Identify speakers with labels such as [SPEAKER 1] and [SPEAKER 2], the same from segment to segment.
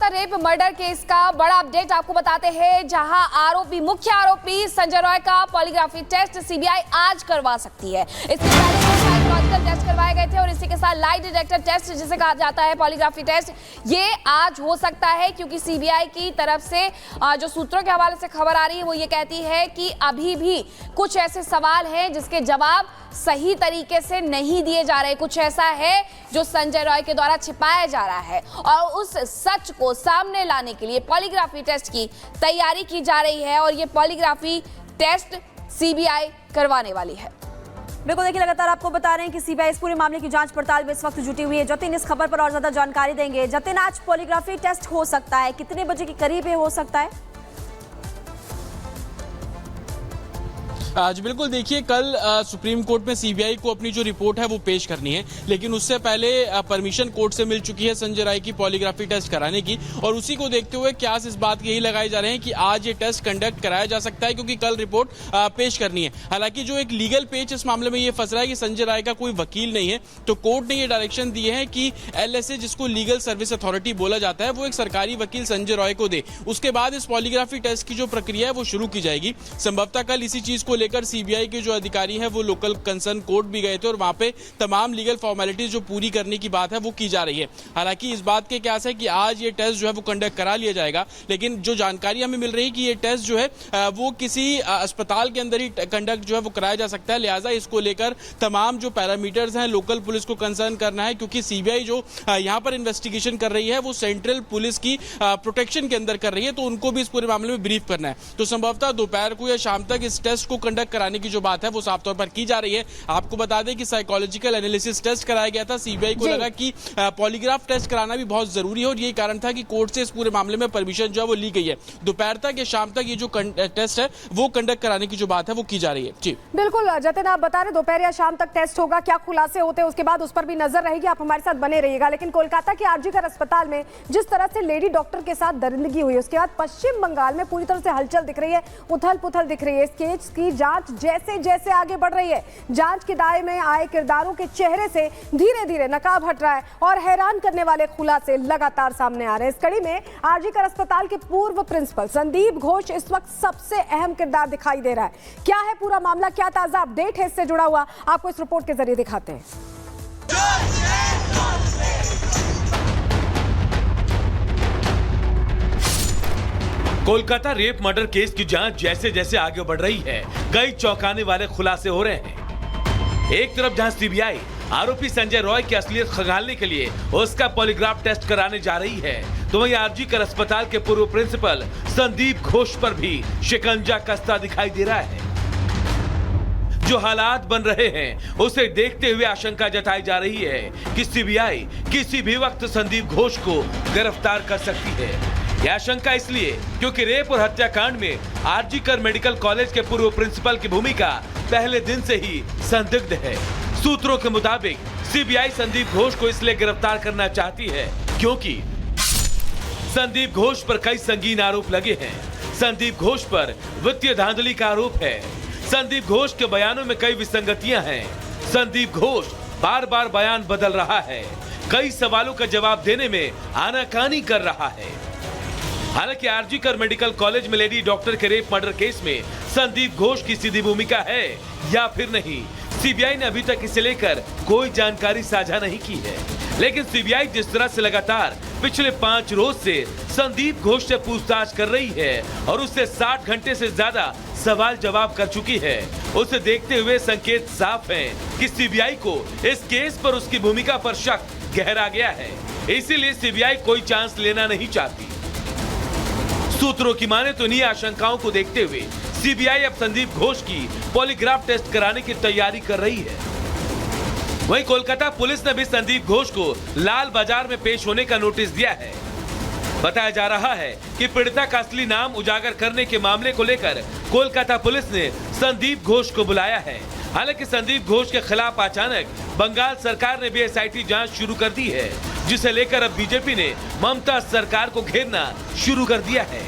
[SPEAKER 1] Rape murder case का बड़ा update आपको बताते हैं, जहां मुख्य आरोपी संजय रॉय का पॉलीग्राफी टेस्ट सीबीआई आज करवा सकती है। इससे पहले साइकोलॉजिकल टेस्ट करवाए गए थे और इसी के साथ लाई डिटेक्टर टेस्ट जिसे कहा जाता है पॉलीग्राफी टेस्ट, ये आज हो सकता है क्योंकि सीबीआई की तरफ से जो सूत्रों के हवाले से खबर आ रही है वो ये कहती है कि अभी भी कुछ ऐसे सवाल हैं जिसके जवाब सही तरीके से नहीं दिए जा रहे। कुछ ऐसा है जो संजय रॉय के द्वारा छिपाया जा रहा है और उस सच को सामने लाने के लिए पॉलीग्राफी टेस्ट की तैयारी की जा रही है और ये पॉलीग्राफी टेस्ट सीबीआई करवाने वाली है।
[SPEAKER 2] बिल्कुल, देखिए लगातार आपको बता रहे हैं कि सीबीआई इस पूरे मामले की जांच पड़ताल में इस वक्त जुटी हुई है। जतिन इस खबर पर और ज्यादा जानकारी देंगे। जतिन, आज पॉलीग्राफी टेस्ट हो सकता है, कितने बजे के करीब ये हो सकता है?
[SPEAKER 3] आज बिल्कुल, देखिए कल सुप्रीम कोर्ट में सीबीआई को अपनी जो रिपोर्ट है वो पेश करनी है, लेकिन उससे पहले परमिशन कोर्ट से मिल चुकी है संजय राय की पॉलीग्राफी टेस्ट कराने की और उसी को देखते हुए क्यास इस बात के यही लगाए जा रहे हैं कि आज ये टेस्ट कंडक्ट कराया जा सकता है क्योंकि कल रिपोर्ट पेश करनी है। हालांकि जो एक लीगल पेच इस मामले में ये फंस रहा है कि संजय राय का कोई वकील नहीं है, तो कोर्ट ने ये डायरेक्शन दिए हैं कि एलएसए, जिसको लीगल सर्विस अथॉरिटी बोला जाता है, वो एक सरकारी वकील संजय रॉय को दे। उसके बाद इस पॉलीग्राफी टेस्ट की जो प्रक्रिया है वो शुरू की जाएगी। संभवतः कल इसी चीज को लेकर सीबीआई के जो अधिकारी हैं वो लोकल कंसर्न कोर्ट भी गए थे और वहां पे तमाम लीगल फॉर्मेलिटीज जो पूरी करने की बात है वो की जा रही है। हालांकि इस बात के क्यास है कि आज ये टेस्ट जो है वो कंडक्ट करा लिया जाएगा, लेकिन जो जानकारी हमें मिल रही है कि ये टेस्ट जो है वो किसी अस्पताल के अंदर ही कंडक्ट जो है वो कराया जा सकता है। लिहाजा इसको लेकर तमाम जो पैरामीटर्स हैं लोकल पुलिस को कंसर्न करना है, क्योंकि सीबीआई जो यहाँ पर इन्वेस्टिगेशन कर रही है वो सेंट्रल पुलिस की प्रोटेक्शन के अंदर कर रही है, तो उनको भी इस पूरे मामले में ब्रीफ करना है। तो संभवतः दोपहर को या शाम तक इस टेस्ट को कंडक्ट कराने की जो बात है वो साफ तौर पर की जा रही है। आपको बता दें कि साइकोलॉजिकल एनालिसिस टेस्ट कराया गया था। सीबीआई को लगा कि पॉलीग्राफ टेस्ट कराना भी बहुत जरूरी है और यही कारण था कि कोर्ट से इस पूरे मामले में परमिशन जो है वो ली गई है। दोपहर तक या शाम तक ये जो टेस्ट है वो कंडक्ट कराने की जो बात है वो की जा रही है। जी
[SPEAKER 2] बिल्कुल जतिन, आप बता रहे दोपहर या शाम तक टेस्ट होगा, क्या खुलासे होते हैं उसके बाद उस पर भी नजर रहेगी। आप हमारे साथ बने रहिएगा। लेकिन कोलकाता के आरजीकर अस्पताल में जिस तरह से लेडी डॉक्टर के साथ दरिंदगी हुई, उसके बाद पश्चिम बंगाल में पूरी तरह से हलचल दिख रही है, उथल पुथल दिख रही है। इस केस की जांच जैसे जैसे आगे बढ़ रही है, जांच के दायरे में आए किरदारों के चेहरे से धीरे धीरे नकाब हट रहा है और हैरान करने वाले खुलासे लगातार सामने आ रहे हैं। इस कड़ी में आरजीकर अस्पताल के पूर्व प्रिंसिपल संदीप घोष इस वक्त सबसे अहम किरदार दिखाई दे रहा है। क्या है पूरा मामला, क्या ताजा अपडेट है इससे जुड़ा हुआ, आपको इस रिपोर्ट के जरिए दिखाते हैं।
[SPEAKER 4] कोलकाता रेप मर्डर केस की जांच जैसे जैसे आगे बढ़ रही है, कई चौंकाने वाले खुलासे हो रहे हैं। एक तरफ जहां सीबीआई आरोपी संजय रॉय की असलियत खंगालने के लिए उसका पॉलीग्राफ टेस्ट कराने जा रही है, तो वहीं आरजीकर अस्पताल के पूर्व प्रिंसिपल संदीप घोष पर भी शिकंजा कसता दिखाई दे रहा है। जो हालात बन रहे हैं उसे देखते हुए आशंका जताई जा रही है कि सीबीआई किसी भी वक्त संदीप घोष को गिरफ्तार कर सकती है। यह आशंका इसलिए क्योंकि रेप और हत्याकांड में आरजीकर मेडिकल कॉलेज के पूर्व प्रिंसिपल की भूमिका पहले दिन से ही संदिग्ध है। सूत्रों के मुताबिक सीबीआई संदीप घोष को इसलिए गिरफ्तार करना चाहती है क्योंकि संदीप घोष पर कई संगीन आरोप लगे हैं। संदीप घोष पर वित्तीय धांधली का आरोप है। संदीप घोष के बयानों में कई विसंगतियां हैं। संदीप घोष बार बार बयान बदल रहा है, कई सवालों का जवाब देने में आनाकानी कर रहा है। हालांकि आरजीकर मेडिकल कॉलेज में लेडी डॉक्टर के रेप मर्डर केस में संदीप घोष की सीधी भूमिका है या फिर नहीं, सीबीआई ने अभी तक इसे लेकर कोई जानकारी साझा नहीं की है। लेकिन सीबीआई जिस तरह से लगातार पिछले 5 रोज से संदीप घोष से पूछताछ कर रही है और उससे 60 घंटे से ज्यादा सवाल जवाब कर चुकी है, उसे देखते हुए संकेत साफ है कि सीबीआई को इस केस पर उसकी भूमिका पर शक गहरा गया है। इसीलिए सीबीआई कोई चांस लेना नहीं चाहती। सूत्रों की माने तो इन्हीं आशंकाओं को देखते हुए सीबीआई अब संदीप घोष की पॉलीग्राफ टेस्ट कराने की तैयारी कर रही है। वहीं कोलकाता पुलिस ने भी संदीप घोष को लाल बाजार में पेश होने का नोटिस दिया है। बताया जा रहा है कि पीड़िता का असली नाम उजागर करने के मामले को लेकर कोलकाता पुलिस ने संदीप घोष को बुलाया है। हालांकि संदीप घोष के खिलाफ अचानक बंगाल सरकार ने भी एसआईटी जांच शुरू कर दी है, जिसे लेकर अब बीजेपी ने ममता सरकार को घेरना शुरू कर दिया है।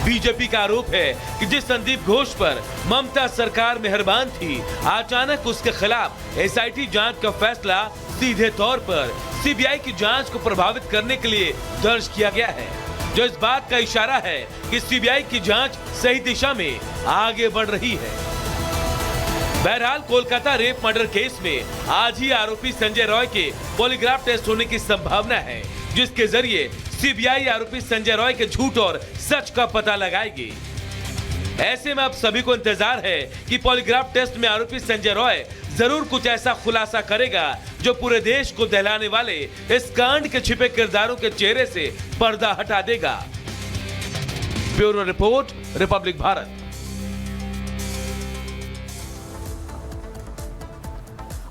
[SPEAKER 4] बीजेपी का आरोप है कि जिस संदीप घोष पर ममता सरकार मेहरबान थी, अचानक उसके खिलाफ एसआईटी जांच का फैसला सीधे तौर पर सीबीआई की जांच को प्रभावित करने के लिए दर्ज किया गया है, जो इस बात का इशारा है कि सीबीआई की जांच सही दिशा में आगे बढ़ रही है। बहरहाल कोलकाता रेप मर्डर केस में आज ही आरोपी संजय रॉय के पॉलीग्राफ टेस्ट होने की संभावना है, जिसके जरिए सीबीआई आरोपी संजय रॉय के झूठ और सच का पता लगाएगी। ऐसे में अब सभी को इंतजार है कि पॉलीग्राफ टेस्ट में आरोपी संजय रॉय जरूर कुछ ऐसा खुलासा करेगा जो पूरे देश को दहलाने वाले इस कांड के छिपे किरदारों के चेहरे से पर्दा हटा देगा। Bureau report, Republic Bharat.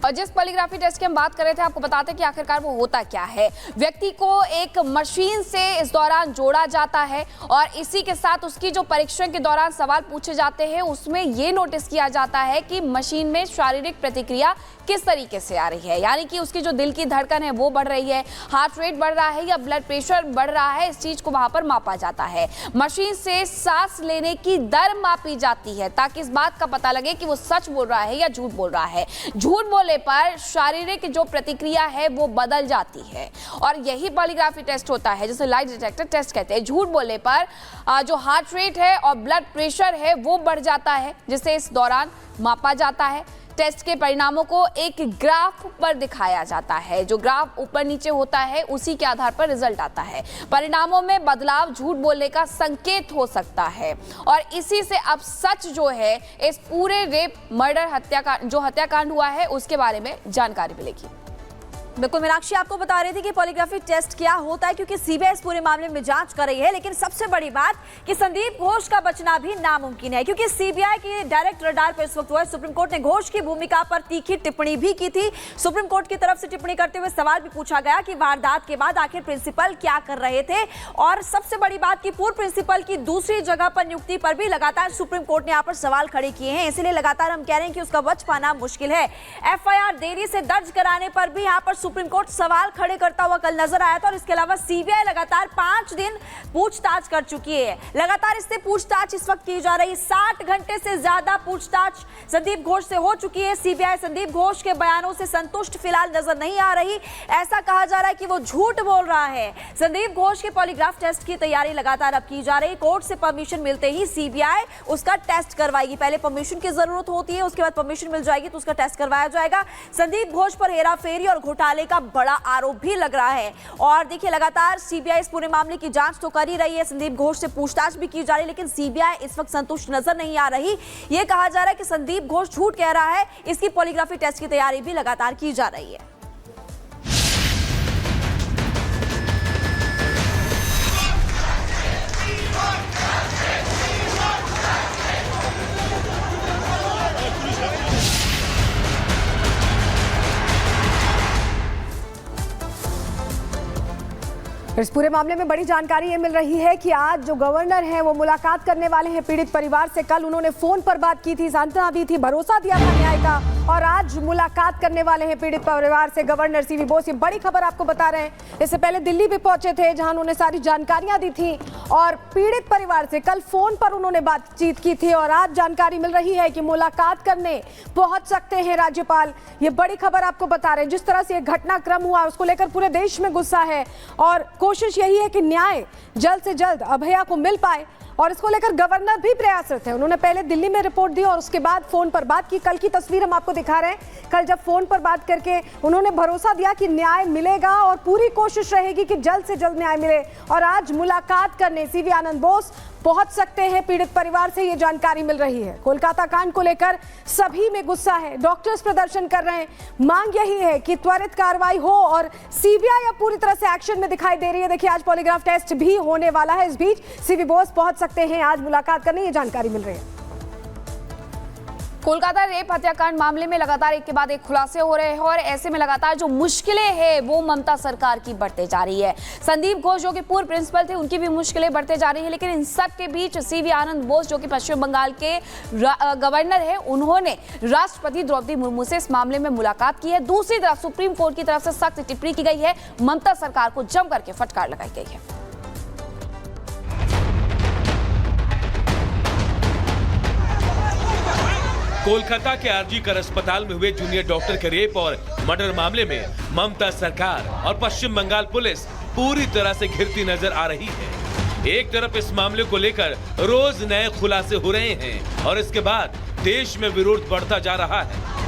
[SPEAKER 1] और जिस पॉलीग्राफी टेस्ट की हम बात कर रहे थे, आपको बताते कि आखिरकार वो होता क्या है। व्यक्ति को एक मशीन से इस दौरान जोड़ा जाता है और इसी के साथ उसकी जो परीक्षण के दौरान सवाल पूछे जाते हैं उसमें ये नोटिस किया जाता है कि मशीन में शारीरिक प्रतिक्रिया किस तरीके से आ रही है, यानी कि उसकी जो दिल की धड़कन है वो बढ़ रही है, हार्ट रेट बढ़ रहा है या ब्लड प्रेशर बढ़ रहा है, इस चीज को वहां पर मापा जाता है। मशीन से सांस लेने की दर मापी जाती है ताकि इस बात का पता लगे कि वो सच बोल रहा है या झूठ बोल रहा है। झूठ बोलने पर शारीरिक जो प्रतिक्रिया है वो बदल जाती है और यही पॉलीग्राफी टेस्ट होता है, जिसे लाई डिटेक्टर टेस्ट कहते हैं। झूठ बोलने पर जो हार्ट रेट है और ब्लड प्रेशर है वो बढ़ जाता है, जिसे इस दौरान मापा जाता है। टेस्ट के परिणामों को एक ग्राफ पर दिखाया जाता है, जो ग्राफ ऊपर नीचे होता है उसी के आधार पर रिजल्ट आता है। परिणामों में बदलाव झूठ बोलने का संकेत हो सकता है और इसी से अब सच जो है इस पूरे रेप मर्डर हत्याकांड हुआ है उसके बारे में जानकारी मिलेगी।
[SPEAKER 5] बिल्कुल मीनाक्षी आपको बता रही थी कि पॉलीग्राफी टेस्ट क्या होता है, क्योंकि सीबीआई इस पूरे मामले में जांच कर रही है। लेकिन सबसे बड़ी बात कि संदीप घोष का बचना भी नामुमकिन है, क्योंकि सीबीआई की डायरेक्ट रडार पर इस वक्त हुआ है। सुप्रीम कोर्ट ने घोष की भूमिका पर तीखी टिप्पणी भी की थी। सुप्रीम कोर्ट की तरफ से टिप्पणी करते हुए सवाल भी पूछा गया कि वारदात के बाद आखिर प्रिंसिपल क्या कर रहे थे, और सबसे बड़ी बात कि पूर्व प्रिंसिपल की दूसरी जगह पर नियुक्ति पर भी लगातार सुप्रीम कोर्ट ने यहाँ पर सवाल खड़े किए हैं। इसीलिए लगातार हम कह रहे हैं कि उसका बच पाना मुश्किल है। एफआईआर देरी से दर्ज कराने पर भी यहाँ पर सुप्रीम कोर्ट सवाल खड़े करता हुआ कल नजर आया था। और इसके अलावा सीबीआई लगातार 5 दिन पूछताछ कर चुकी है। लगातार इससे पूछताछ इस वक्त की जा रही है। 60 घंटे से ज्यादा पूछताछ संदीप घोष से हो चुकी है। सीबीआई संदीप घोष के बयानों से संतुष्ट फिलहाल नजर नहीं आ रही। ऐसा कहा जा रहा है कि वो झूठ बोल रहा है। संदीप घोष के पॉलीग्राफ टेस्ट की तैयारी लगातार अब की जा रही है। कोर्ट से परमिशन मिलते ही सीबीआई उसका टेस्ट करवाएगी। पहले परमिशन की जरूरत होती है, उसके बाद परमिशन मिल जाएगी तो उसका टेस्ट करवाया जाएगा। संदीप घोष पर हेराफेरी और घोटाले का बड़ा आरोप भी लग रहा है। और देखिए लगातार सीबीआई इस पूरे मामले की जांच तो कर ही रही है, संदीप घोष से पूछताछ भी की जा रही है, लेकिन सीबीआई इस वक्त संतुष्ट नजर नहीं आ रही। यह कहा जा रहा है कि संदीप घोष झूठ कह रहा है। इसकी पॉलीग्राफी टेस्ट की तैयारी भी लगातार की जा रही है।
[SPEAKER 2] इस पूरे मामले में बड़ी जानकारी ये मिल रही है कि आज जो गवर्नर हैं वो मुलाकात करने वाले हैं पीड़ित परिवार से। कल उन्होंने फोन पर बात की थी, सांत्वना दी थी, भरोसा दिया था न्याय का, और आज मुलाकात करने वाले हैं पीड़ित परिवार से गवर्नर सीवी बोस। ये बड़ी खबर आपको बता रहे हैं। इससे पहले दिल्ली भी पहुंचे थे जहां उन्होंने सारी जानकारियां दी थी और पीड़ित परिवार से कल फोन पर उन्होंने बातचीत की थी और आज जानकारी मिल रही है कि मुलाकात करने पहुंच सकते हैं राज्यपाल। ये बड़ी खबर आपको बता रहे हैं। जिस तरह से ये घटनाक्रम हुआ उसको लेकर पूरे देश में गुस्सा है और कोशिश यही है कि न्याय जल्द से जल्द अभया को मिल पाए और इसको लेकर गवर्नर भी प्रयासरत है। उन्होंने पहले दिल्ली में रिपोर्ट दी और उसके बाद फोन पर बात की। कल की तस्वीर हम आपको दिखा रहे हैं। कल जब फोन पर बात करके उन्होंने भरोसा दिया कि न्याय मिलेगा और पूरी कोशिश रहेगी कि जल्द से जल्द न्याय मिले, और आज मुलाकात करने सीवी आनंद बोस पहुंच सकते हैं पीड़ित परिवार से, ये जानकारी मिल रही है। कोलकाता कांड को लेकर सभी में गुस्सा है, डॉक्टर्स प्रदर्शन कर रहे हैं। मांग यही है कि त्वरित कार्रवाई हो और सीबीआई अब पूरी तरह से एक्शन में दिखाई दे रही है। देखिए आज पॉलीग्राफ टेस्ट भी होने वाला है। इस बीच सीवी बोस पहुंच सकते हैं आज मुलाकात करने, ये जानकारी मिल रही है।
[SPEAKER 1] कोलकाता रेप हत्याकांड मामले में लगातार एक के बाद एक खुलासे हो रहे हैं और ऐसे में लगातार जो मुश्किलें हैं वो ममता सरकार की बढ़ते जा रही है। संदीप घोष जो कि पूर्व प्रिंसिपल थे उनकी भी मुश्किलें बढ़ते जा रही है, लेकिन इन सब के बीच सीवी आनंद बोस जो कि पश्चिम बंगाल के गवर्नर है, उन्होंने राष्ट्रपति द्रौपदी मुर्मू से इस मामले में मुलाकात की है। दूसरी तरफ सुप्रीम कोर्ट की तरफ से सख्त टिप्पणी की गई है, ममता सरकार को जम करके फटकार लगाई गई है।
[SPEAKER 4] कोलकाता के आरजी कर अस्पताल में हुए जूनियर डॉक्टर के रेप और मर्डर मामले में ममता सरकार और पश्चिम बंगाल पुलिस पूरी तरह से घिरती नजर आ रही है। एक तरफ इस मामले को लेकर रोज नए खुलासे हो रहे हैं और इसके बाद देश में विरोध बढ़ता जा रहा है।